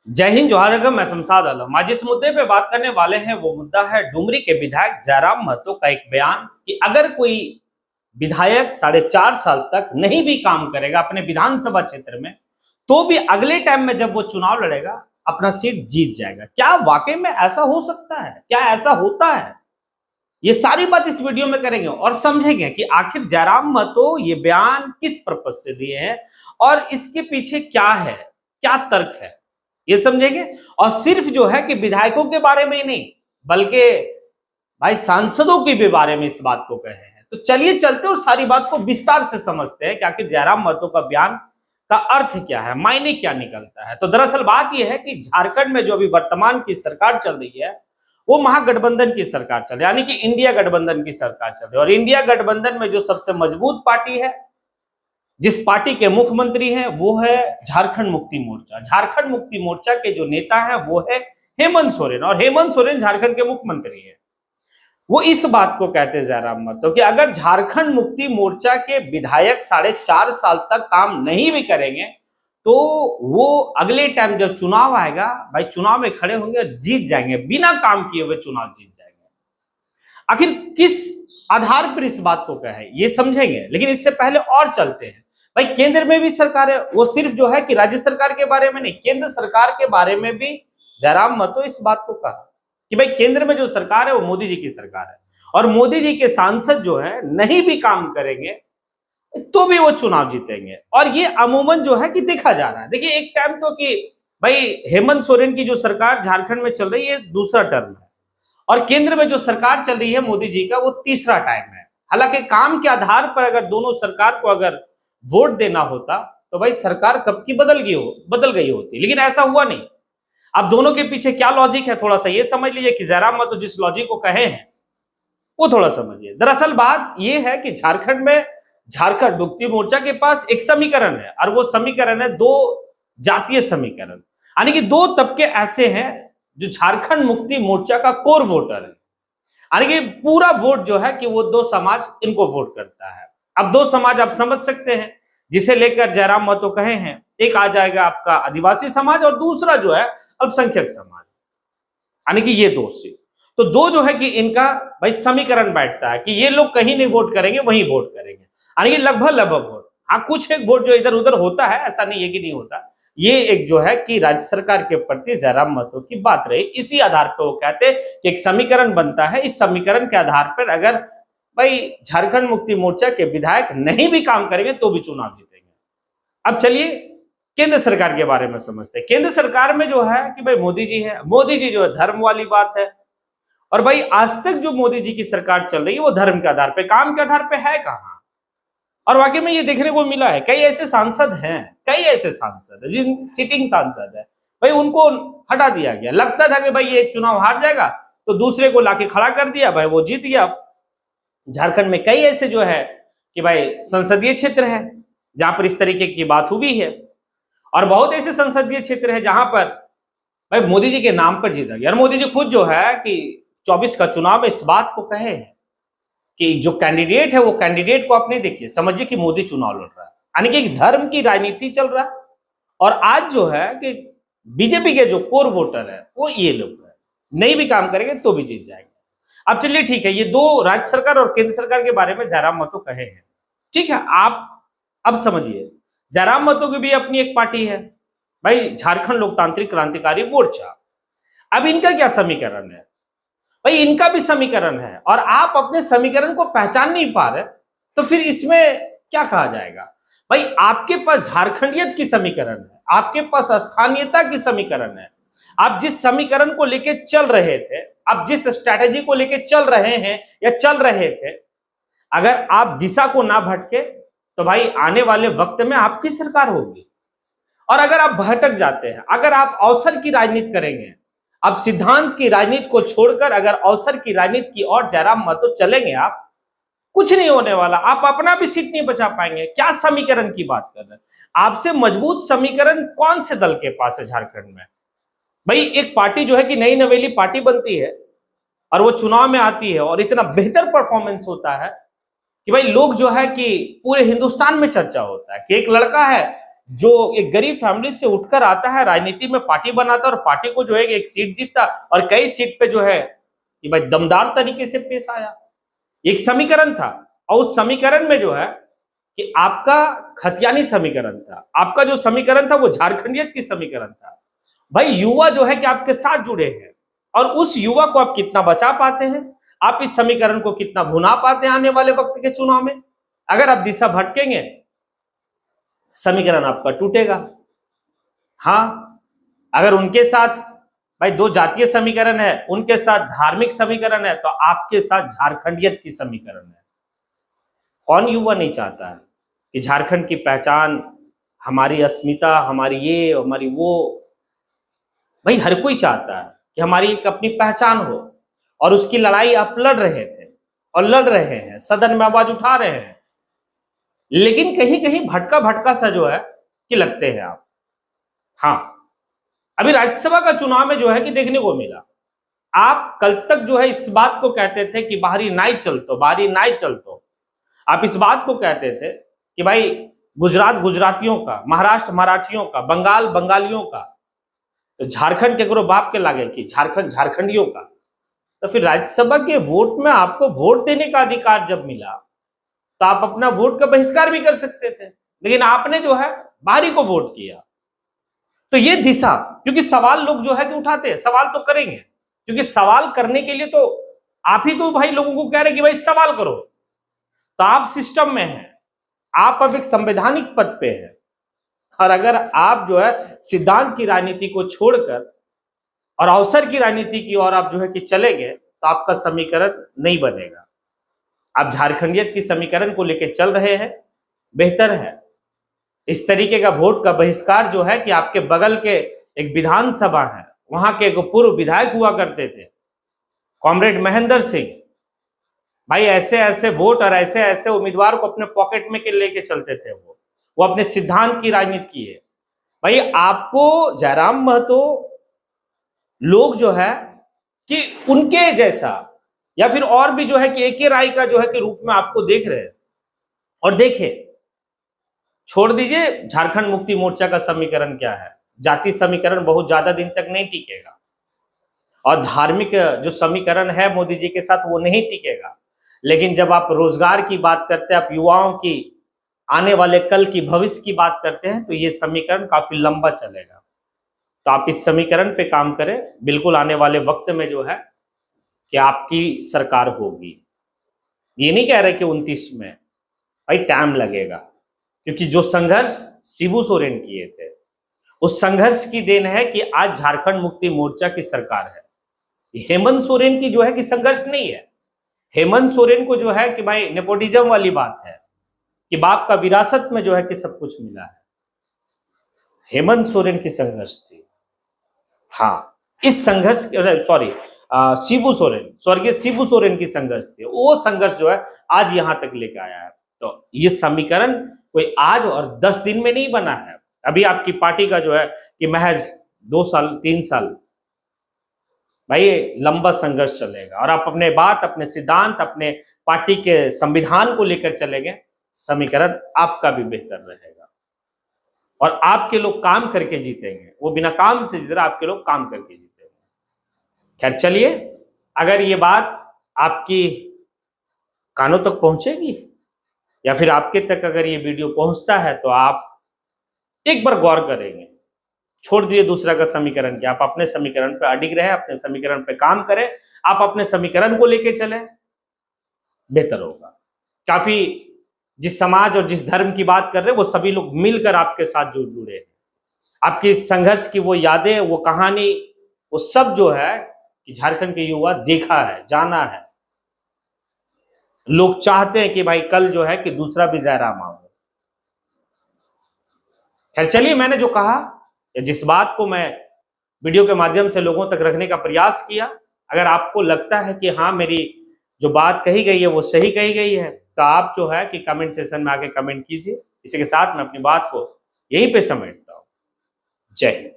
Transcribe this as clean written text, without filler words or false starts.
जय हिंद जोहार। मैं शमशाद आलम। आज जिस मुद्दे पे बात करने वाले हैं वो मुद्दा है डुमरी के विधायक जयराम महतो का एक बयान कि अगर कोई विधायक 4.5 साल तक नहीं भी काम करेगा अपने विधानसभा क्षेत्र में तो भी अगले टाइम में जब वो चुनाव लड़ेगा अपना सीट जीत जाएगा। क्या वाकई में ऐसा हो सकता है? क्या ऐसा होता है? ये सारी बात इस वीडियो में करेंगे और समझेंगे कि आखिर जयराम महतो ये बयान किस पर्पज से दिए हैं और इसके पीछे क्या है, क्या तर्क है, ये समझेंगे। और सिर्फ जो है कि विधायकों के बारे में ही नहीं बल्कि भाई सांसदों के भी बारे में इस बात को कहे हैं। तो चलिए चलते और सारी बात को विस्तार से समझते हैं कि आखिर जयराम महतो का बयान का अर्थ क्या है, मायने क्या निकलता है। तो दरअसल बात यह है कि झारखंड में जो अभी वर्तमान की सरकार चल रही है वो महागठबंधन की सरकार चल रही है, यानी कि इंडिया गठबंधन की सरकार चल रही है। और इंडिया गठबंधन में जो सबसे मजबूत पार्टी है, जिस पार्टी के मुख्यमंत्री हैं, वो है झारखंड मुक्ति मोर्चा। झारखंड मुक्ति मोर्चा के जो नेता हैं वो है हेमंत सोरेन, और हेमंत सोरेन झारखंड के मुख्यमंत्री हैं। वो इस बात को कहते हैं जयराम महतो कि अगर झारखंड मुक्ति मोर्चा के विधायक 4.5 साल तक काम नहीं भी करेंगे तो वो अगले टाइम जब चुनाव आएगा भाई चुनाव में खड़े होंगे और जीत जाएंगे, बिना काम किए हुए चुनाव जीत जाएंगे। आखिर किस आधार पर इस बात को कहे ये समझेंगे, लेकिन इससे पहले और चलते हैं। भाई केंद्र में भी सरकार है, वो सिर्फ जो है कि राज्य सरकार के बारे में नहीं, केंद्र सरकार के बारे में भी जयराम महतो इस बात को कहा कि भाई केंद्र में जो सरकार है वो मोदी जी की सरकार है और मोदी जी के सांसद जो है नहीं भी काम करेंगे तो भी वो चुनाव जीतेंगे। और ये अमूमन जो है कि देखा जा रहा है। देखिए एक टाइम तो कि भाई हेमंत सोरेन की जो सरकार झारखंड में चल रही है दूसरा टर्म है और केंद्र में जो सरकार चल रही है मोदी जी का वो तीसरा टाइम है। हालांकि काम के आधार पर अगर दोनों सरकार को अगर वोट देना होता तो भाई सरकार कब की बदल गई होती, लेकिन ऐसा हुआ नहीं। अब दोनों के पीछे क्या लॉजिक है थोड़ा सा ये समझ लीजिए कि जयराम महतो जिस लॉजिक को कहे हैं वो थोड़ा समझिए। दरअसल बात यह है कि झारखंड में झारखंड मुक्ति मोर्चा के पास एक समीकरण है और वो समीकरण है दो जातीय समीकरण, यानी कि दो तबके ऐसे हैं जो झारखंड मुक्ति मोर्चा का कोर वोटर है, यानी कि पूरा वोट जो है कि वो दो समाज इनको वोट करता है। अब दो समाज आप समझ सकते हैं जिसे लेकर जयराम महतो कहे हैं, एक आ जाएगा आपका आदिवासी समाज और दूसरा जो है अल्पसंख्यक समाज, यानी कि ये दो से तो दो जो है कि इनका भाई समीकरण बैठता है कि ये लोग कहीं नहीं वोट करेंगे वहीं वोट करेंगे, यानी कि लगभग वोट। हाँ कुछ एक वोट जो इधर उधर होता है, ऐसा नहीं है कि नहीं होता। ये एक जो है कि राज्य सरकार के प्रति जयराम महतो की बात रही, इसी आधार पर वो कहते कि एक समीकरण बनता है, इस समीकरण के आधार पर अगर भाई झारखंड मुक्ति मोर्चा के विधायक नहीं भी काम करेंगे तो भी चुनाव जीतेंगे। अब चलिए केंद्र सरकार के बारे में समझते हैं। केंद्र सरकार में जो है कि भाई मोदी जी है, मोदी जी जो है धर्म वाली बात है और भाई आज तक जो मोदी जी की सरकार चल रही है वो धर्म के आधार पे, काम के आधार पे है कहां। और वाकई में ये देखने को मिला है कई ऐसे सांसद हैं, कई ऐसे सांसद जिन सिटिंग सांसद है भाई उनको हटा दिया गया, लगता था कि भाई ये चुनाव हार जाएगा तो दूसरे को लाके खड़ा कर दिया, भाई वो जीत गया। झारखंड में कई ऐसे जो है कि भाई संसदीय क्षेत्र है जहां पर इस तरीके की बात हुई है और बहुत ऐसे संसदीय क्षेत्र है जहां पर भाई मोदी जी के नाम पर जीता गया। और मोदी जी खुद जो है कि 24 का चुनाव में इस बात को कहे हैं कि जो कैंडिडेट है वो कैंडिडेट को आप नहीं देखिए, समझिए कि मोदी चुनाव लड़ रहा है, यानी कि धर्म की राजनीति चल रहा है। और आज जो है कि बीजेपी के जो कोर वोटर है वो ये लोग है, नहीं भी काम करेंगे तो भी जीत जाएंगे। अब चलिए ठीक है, ये दो राज्य सरकार और केंद्र सरकार के बारे में जयराम महतो कहे हैं, ठीक है। आप अब समझिए जयराम महतो की भी अपनी एक पार्टी है भाई झारखंड लोकतांत्रिक क्रांतिकारी मोर्चा। अब इनका क्या समीकरण है? भाई इनका भी समीकरण है और आप अपने समीकरण को पहचान नहीं पा रहे तो फिर इसमें क्या कहा जाएगा? भाई आपके पास झारखंडियत की समीकरण है, आपके पास स्थानीयता की समीकरण है, आप जिस समीकरण को लेके चल रहे थे, आप जिस स्ट्रैटेजी को लेके चल रहे हैं या चल रहे थे, अगर आप दिशा को ना भटके तो भाई आने वाले वक्त में आपकी सरकार होगी। और अगर आप भटक जाते हैं, अगर आप अवसर की राजनीति करेंगे, अब सिद्धांत की राजनीति को छोड़कर अगर अवसर की राजनीति की ओर जयराम महतो चलेंगे, आप कुछ नहीं होने वाला, आप अपना भी सीट नहीं बचा पाएंगे। क्या समीकरण की बात कर रहे हैं? आपसे मजबूत समीकरण कौन से दल के पास है झारखंड में? भाई एक पार्टी जो है कि नई नवेली पार्टी बनती है और वो चुनाव में आती है और इतना बेहतर परफॉर्मेंस होता है कि भाई लोग जो है कि पूरे हिंदुस्तान में चर्चा होता है कि एक लड़का है जो एक गरीब फैमिली से उठकर आता है, राजनीति में पार्टी बनाता है और पार्टी को जो है एक सीट जीतता और कई सीट पे जो है कि भाई दमदार तरीके से पेश आया। एक समीकरण था और उस समीकरण में जो है कि आपका खतियानी समीकरण था, आपका जो समीकरण था वो झारखंडियत की समीकरण था। भाई युवा जो है कि आपके साथ जुड़े हैं और उस युवा को आप कितना बचा पाते हैं, आप इस समीकरण को कितना भुना पाते हैं आने वाले वक्त के चुनाव में। अगर आप दिशा भटकेंगे समीकरण आपका टूटेगा। हाँ, अगर उनके साथ भाई दो जातीय समीकरण है, उनके साथ धार्मिक समीकरण है, तो आपके साथ झारखंडियत की समीकरण है। कौन युवा नहीं चाहता है कि झारखंड की पहचान, हमारी अस्मिता, हमारी ये हमारी वो, भाई हर कोई चाहता है कि हमारी एक अपनी पहचान हो। और उसकी लड़ाई आप लड़ रहे थे और लड़ रहे हैं, सदन में आवाज उठा रहे हैं, लेकिन कहीं कहीं भटका भटका सा जो है कि लगते हैं आप। हाँ, अभी राज्यसभा का चुनाव में जो है कि देखने को मिला, आप कल तक जो है इस बात को कहते थे कि बाहरी नाई चलतो, बाहरी नाई चलतो। आप इस बात को कहते थे कि भाई गुजरात गुजरातियों का, महाराष्ट्र मराठियों का, बंगाल बंगालियों का, तो झारखंड के करो बाप के लागे कि झारखंड झारखंडियों का। तो फिर राज्यसभा के वोट में आपको वोट देने का अधिकार जब मिला तो आप अपना वोट का बहिष्कार भी कर सकते थे, लेकिन आपने जो है बाहरी को वोट किया। तो ये दिशा, क्योंकि सवाल लोग जो है कि उठाते हैं, सवाल तो करेंगे, क्योंकि सवाल करने के लिए तो आप ही तो भाई लोगों को कह रहे हैं कि भाई सवाल करो। तो आप सिस्टम में हैं, आप अब एक संवैधानिक पद पे हैं, और अगर आप जो है सिद्धांत की राजनीति को छोड़कर और अवसर की राजनीति की ओर आप जो है कि चलेंगे तो आपका समीकरण नहीं बनेगा। आप झारखंडियत की समीकरण को लेकर चल रहे हैं, बेहतर है। इस तरीके का वोट का बहिष्कार जो है कि आपके बगल के एक विधानसभा है, वहां के एक पूर्व विधायक हुआ करते थे कॉमरेड महेंद्र सिंह, भाई ऐसे ऐसे वोट और ऐसे ऐसे उम्मीदवार को अपने पॉकेट में के लेके चलते थे। वो अपने सिद्धांत की राजनीति की है। भाई आपको जयराम महतो लोग जो है कि उनके जैसा या फिर और भी जो है कि एक राय का जो है कि रूप में आपको देख रहे हैं। और देखिए, छोड़ दीजिए झारखंड मुक्ति मोर्चा का समीकरण क्या है, जाति समीकरण बहुत ज्यादा दिन तक नहीं टिकेगा, और धार्मिक जो समीकरण है मोदी जी के साथ वो नहीं टिकेगा। लेकिन जब आप रोजगार की बात करते हैं, आप युवाओं की आने वाले कल की भविष्य की बात करते हैं, तो ये समीकरण काफी लंबा चलेगा। तो आप इस समीकरण पे काम करें, बिल्कुल आने वाले वक्त में जो है कि आपकी सरकार होगी। ये नहीं कह रहे कि 29 में, भाई टाइम लगेगा, क्योंकि जो संघर्ष शिबू सोरेन किए थे उस संघर्ष की देन है कि आज झारखंड मुक्ति मोर्चा की सरकार है। हेमंत सोरेन की जो है कि संघर्ष नहीं है। हेमंत सोरेन को जो है कि भाई नेपोटिज्म वाली बात है कि बाप का विरासत में जो है कि सब कुछ मिला है। हेमंत सोरेन की संघर्ष थी। हाँ, इस संघर्ष सॉरी शिबू सोरेन, स्वर्गीय शिबू सोरेन की संघर्ष थी। वो संघर्ष जो है आज यहां तक लेके आया है। तो ये समीकरण कोई आज और 10 दिन में नहीं बना है। अभी आपकी पार्टी का जो है कि महज 2 साल 3 साल, भाई लंबा संघर्ष चलेगा। और आप अपने बात, अपने सिद्धांत, अपने पार्टी के संविधान को लेकर चलेंगे, समीकरण आपका भी बेहतर रहेगा और आपके लोग काम करके जीतेंगे। वो बिना काम से जीत रहा, आपके लोग काम करके जीतेंगे। खैर चलिए, अगर ये बात आपकी कानों तक पहुंचेगी या फिर आपके तक अगर ये वीडियो पहुंचता है तो आप एक बार गौर करेंगे। छोड़ दिए दूसरा का समीकरण क्या, आप अपने समीकरण पे अडिग रहे, अपने समीकरण पे काम करें, आप अपने समीकरण को लेके चले, बेहतर होगा। काफी जिस समाज और जिस धर्म की बात कर रहे हैं वो सभी लोग मिलकर आपके साथ जुड़े हैं। आपकी इस संघर्ष की वो यादें, वो कहानी, वो सब जो है कि झारखंड के युवा देखा है, जाना है। लोग चाहते हैं कि भाई कल जो है कि दूसरा भी जयराम हो। खैर चलिए, मैंने जो कहा, जिस बात को मैं वीडियो के माध्यम से लोगों तक रखने का प्रयास किया, अगर आपको लगता है कि हाँ मेरी जो बात कही गई है वो सही कही गई है, तो आप जो है कि कमेंट सेशन में आके कमेंट कीजिए। इसी के साथ मैं अपनी बात को यहीं पे समेटता हूं। जय हिंद।